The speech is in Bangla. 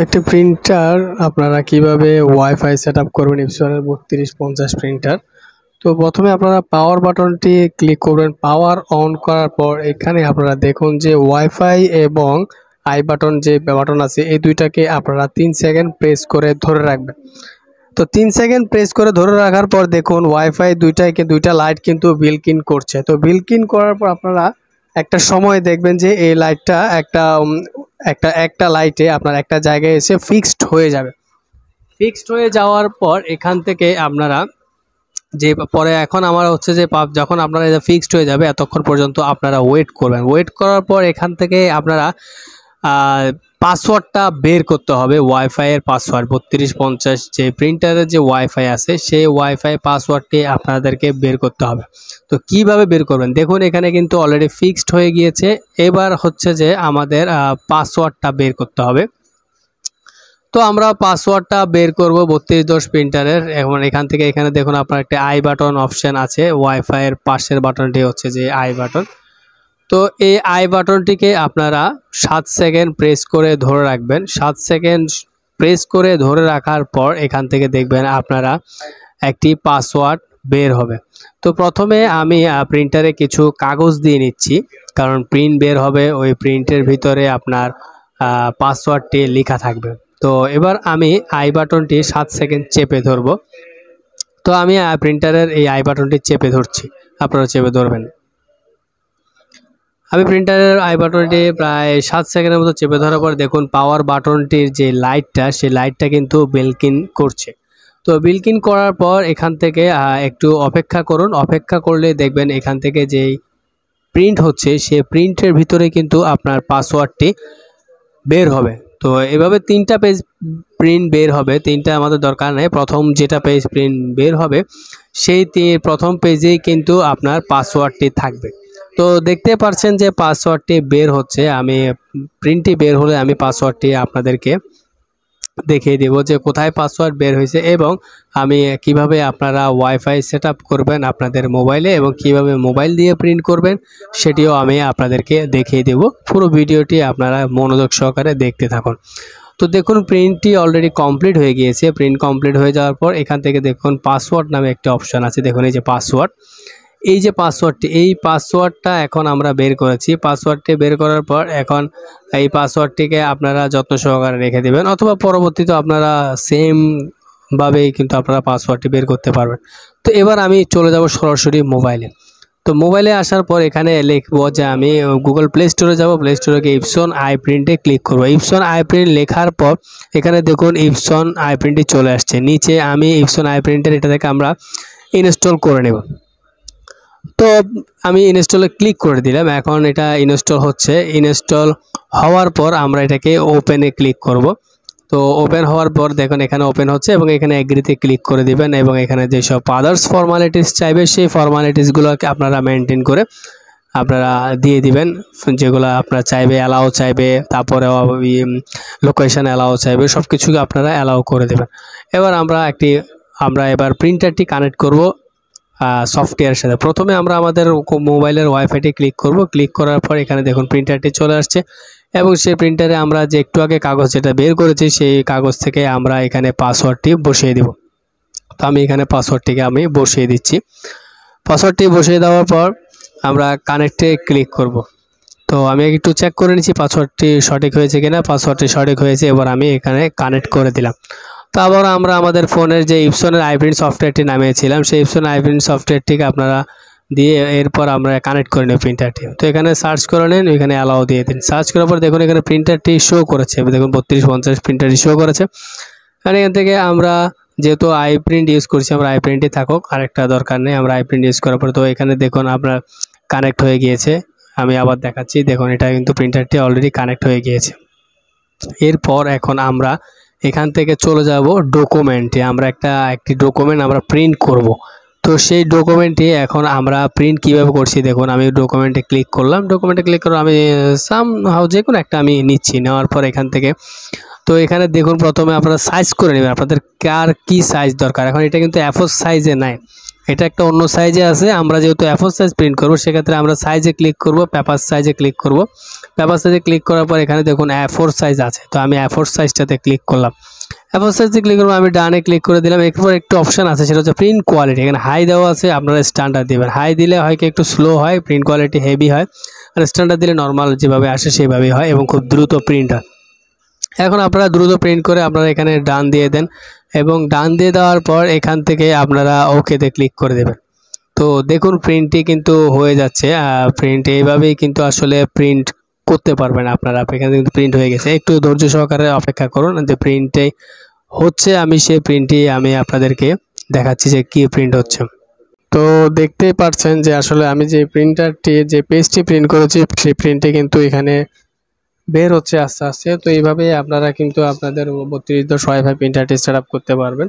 একটি প্রিন্টার আপনারা কিভাবে ওয়াইফাই সেটআপ করবেন Epson এর 3250 প্রিন্টার। তো প্রথমে আপনারা পাওয়ার বাটনটি ক্লিক করবেন। পাওয়ার অন করার পর এখানে আপনারা দেখুন যে ওয়াইফাই এবং আই বাটন যে বাটন আছে এই দুইটাকে আপনারা 3 সেকেন্ড প্রেস করে ধরে রাখবেন। তো 3 সেকেন্ড প্রেস করে ধরে রাখার পর দেখুন ওয়াইফাই দুইটা লাইট কিন্তু বিল্ট ইন করছে। তো বিল্ট ইন করার পর আপনারা একটা সময় দেখবেন যে এই লাইটটা একটা লাইটে আপনার একটা জায়গায় এসে ফিক্সড হয়ে যাবে। ফিক্সড হয়ে যাওয়ার পর এখান থেকে আপনারা যে পরে এখন আমার হচ্ছে যে যখন আপনারা এটা ফিক্সড হয়ে যাবে এতক্ষণ পর্যন্ত আপনারা ওয়েট করবেন। ওয়েট করার পর এখান থেকে আপনারা পাসওয়ার্ডটা বের করতে হবে। ওয়াইফাই এর পাসওয়ার্ড 3250 যে প্রিন্টারের যে ওয়াইফাই আছে সেই ওয়াইফাই পাসওয়ার্ডটি আপনাদেরকে বের করতে হবে। তো কিভাবে বের করবেন দেখুন এখানে কিন্তু অলরেডি ফিক্সড হয়ে গিয়েছে। এবার হচ্ছে যে আমাদের পাসওয়ার্ডটা বের করতে হবে। তো আমরা পাসওয়ার্ডটা বের করব 3210 প্রিন্টারের। এখন এখান থেকে এখানে দেখুন আপনার একটা আই বাটন অপশন আছে। ওয়াইফাই এর পাশের বাটনটি হচ্ছে যে আই বাটন। তো এই আই বাটনটিকে আপনারা 7 সেকেন্ড প্রেস করে ধরে রাখবেন। 7 সেকেন্ড প্রেস করে ধরে রাখার পর এখান থেকে দেখবেন আপনারা একটি পাসওয়ার্ড বের হবে। তো প্রথমে আমি প্রিন্টারে কিছু কাগজ দিয়ে নিচ্ছি, কারণ প্রিন্ট বের হবে, ওই প্রিন্টের ভিতরে আপনার পাসওয়ার্ডটি লেখা থাকবে। তো এবার আমি আই বাটনটি 7 সেকেন্ড চেপে ধরব। তো আমি প্রিন্টারের এই আই বাটনটি চেপে ধরছি, আপনারা চেপে ধরবেন। আমি প্রিন্টারের আই বাটনটি প্রায় 7 সেকেন্ডের মতো চেপে ধরার পর দেখুন পাওয়ার বাটনটির যে লাইটটা সেই লাইটটা কিন্তু বিল্ট-ইন করছে। তো বিল্ট-ইন করার পর এখান থেকে একটু অপেক্ষা করুন। অপেক্ষা করলে দেখবেন এখান থেকে যেই প্রিন্ট হচ্ছে সে প্রিন্টের ভিতরে কিন্তু আপনার পাসওয়ার্ডটি বের হবে। তো এভাবে 3টা পেজ প্রিন্ট বের হবে। 3টা আমাদের দরকার নেই, প্রথম যেটা পেজ প্রিন্ট বের হবে সেই প্রথম পেজেই কিন্তু আপনার পাসওয়ার্ডটি থাকবে। তো দেখতে পাচ্ছেন যে পাসওয়ার্ডটি বের হচ্ছে। আমি প্রিন্টটি বের হলে আমি পাসওয়ার্ডটি আপনাদেরকে দেখিয়ে দেব যে কোথায় পাসওয়ার্ড বের হয়েছে এবং আমি কিভাবে আপনারা ওয়াইফাই সেটআপ করবেন আপনাদের মোবাইলে এবং কিভাবে মোবাইল দিয়ে প্রিন্ট করবেন সেটিও আমি আপনাদেরকে দেখিয়ে দেব। পুরো ভিডিওটি আপনারা মনোযোগ সহকারে দেখতে থাকুন। তো দেখুন প্রিন্টটি অলরেডি কমপ্লিট হয়ে গিয়েছে। প্রিন্ট কমপ্লিট হয়ে যাওয়ার পর এখান থেকে দেখুন পাসওয়ার্ড নামে একটা অপশান আছে। দেখুন এই যে পাসওয়ার্ড, এই যে পাসওয়ার্ডটি, এই পাসওয়ার্ডটা এখন আমরা বের করেছি। পাসওয়ার্ডটি বের করার পর এখন এই পাসওয়ার্ডটিকে আপনারা যত্ন সহকারে রেখে দেবেন, অথবা পরবর্তীতে আপনারা সেমভাবেই কিন্তু আপনারা পাসওয়ার্ডটি বের করতে পারবেন। তো এবার আমি চলে যাব সরাসরি মোবাইলে। তো মোবাইলে আসার পর এখানে লিখবো যে আমি গুগল প্লে স্টোরে যাব। প্লে স্টোরে গিয়ে Epson আই প্রিন্টে ক্লিক করব। Epson আই প্রিন্ট লেখার পর এখানে দেখুন Epson আই প্রিন্টটি চলে আসছে। নিচে আমি Epson আই প্রিন্টের এটা থেকে আমরা ইনস্টল করে নেব। তো আমি ইনস্টলে ক্লিক করে দিলাম। এখন এটা ইনস্টল হচ্ছে। ইনস্টল হওয়ার পর আমরা এটাকে ওপেনে ক্লিক করব। তো ওপেন হওয়ার পর দেখুন এখানে ওপেন হচ্ছে এবং এখানে এগ্রিতে ক্লিক করে দিবেন এবং এখানে যেসব আদার্স ফর্মালিটিস চাইবে সেই ফর্মালিটিসগুলোকে আপনারা মেনটেন করে আপনারা দিয়ে দিবেন, যেগুলো আপনারা চাইবে অ্যালাউ চাইবে, তারপরে লোকেশন অ্যালাউ চাইবে, সব কিছুকে আপনারা অ্যালাউ করে দেবেন। এবার আমরা এবার প্রিন্টারটি কানেক্ট করব সফটওয়্যারের সাথে। প্রথমে আমরা আমাদের মোবাইলের ওয়াইফাইটি ক্লিক করব। ক্লিক করার পর এখানে দেখুন প্রিন্টারটি চলে আসছে এবং সেই প্রিন্টারে আমরা যে একটু আগে কাগজ যেটা বের করেছি সেই কাগজ থেকে আমরা এখানে পাসওয়ার্ডটি বসিয়ে দেব। তো আমি এখানে পাসওয়ার্ডটিকে আমি বসিয়ে দিচ্ছি। পাসওয়ার্ডটি বসিয়ে দেওয়ার পর আমরা কানেক্টে ক্লিক করব। তো আমি একটু চেক করে নিচ্ছি পাসওয়ার্ডটি সঠিক হয়েছে কিনা। পাসওয়ার্ডটি সঠিক হয়েছে। এবার আমি এখানে কানেক্ট করে দিলাম। তো আবার আমরা আমাদের ফোনের যে Epson-এর আই প্রিন্ট সফটওয়্যারটি নামিয়েছিলাম সেই Epson আই প্রিন্ট সফটওয়্যারটিকে আপনারা দিয়ে এরপর আমরা কানেক্ট করে নেব প্রিন্টারটি। তো এখানে সার্চ করে নেন, এখানে অ্যালাউ দিয়ে দিন। সার্চ করার পর দেখুন এখানে প্রিন্টারটি শো করেছে। দেখুন 3250 প্রিন্টারটি শো করেছে। আর এখান থেকে আমরা যেহেতু আই প্রিন্ট ইউজ করছি আমরা আই প্রিন্টই থাকুক, আরেকটা দরকার নেই। আমরা আই প্রিন্ট ইউজ করার পর তো এখানে দেখুন আপনার কানেক্ট হয়ে গিয়েছে। আমি আবার দেখাচ্ছি, দেখুন এটা কিন্তু প্রিন্টারটি অলরেডি কানেক্ট হয়ে গিয়েছে। এরপর এখন আমরা এখান থেকে চলে যাব ডকুমেন্টে। আমরা একটি ডকুমেন্ট আমরা প্রিন্ট করব। তো সেই ডকুমেন্টে এখন আমরা প্রিন্ট কিভাবে করছি দেখুন। আমি ডকুমেন্টে ক্লিক করলাম। ডকুমেন্টে ক্লিক করে আমি সামহাউ যে কোনো একটা আমি নিচ্ছি। নেওয়ার পর এখান থেকে তো এখানে দেখুন প্রথমে আপনারা সাইজ করে নেবেন আপনাদের কার কি সাইজ দরকার। এখন এটা কিন্তু A4 সাইজে নাই, এটা একটা অন্য সাইজে আছে। আমরা যেহেতু A4 সাইজ প্রিন্ট করব সেক্ষেত্রে আমরা সাইজে ক্লিক করব, পেপার সাইজে ক্লিক করব। পেপার সাইজে ক্লিক করার পর এখানে দেখুন A4 সাইজ আছে, তো আমি A4 সাইজটাতে ক্লিক করলাম। A4 সাইজে ক্লিক করব, আমি ডানে ক্লিক করে দিলাম। এরপর একটু অপশন আছে, সেটা হচ্ছে প্রিন্ট কোয়ালিটি। এখানে হাই দেওয়া আছে, আপনারা স্ট্যান্ডার্ড দিবেন। হাই দিলে হয় কি একটু স্লো হয়, প্রিন্ট কোয়ালিটি হেভি হয়, আর স্ট্যান্ডার্ড দিলে নর্মাল যেভাবে আসে সেভাবেই হয় এবং খুব দ্রুত প্রিন্ট হয়। এখন আপনারা দ্রুত প্রিন্ট করে আপনারা এখানে ডান দিয়ে দেন, এবং ডান দিয়ে দেওয়ার পর এখান থেকে আপনারা ওকেতে ক্লিক করে দেবেন। তো দেখুন প্রিন্টটি কিন্তু হয়ে যাচ্ছে। প্রিন্ট এইভাবেই কিন্তু আসলে প্রিন্ট করতে পারবেন আপনারা। এখানে কিন্তু প্রিন্ট হয়ে গেছে, একটু ধৈর্য সহকারে অপেক্ষা করুন যে প্রিন্টে হচ্ছে। আমি সেই প্রিন্টটি আমি আপনাদেরকে দেখাচ্ছি যে কি প্রিন্ট হচ্ছে। তো দেখতেই পাচ্ছেন যে আসলে আমি যে প্রিন্টারটি যে পেজটি প্রিন্ট করেছি সেই প্রিন্টে কিন্তু এখানে বের হচ্ছে আস্তে আস্তে। তো এইভাবে আপনারা কিন্তু আপনাদের 3210 ওয়াইফাই প্রিন্টারটি সেট আপ করতে পারবেন।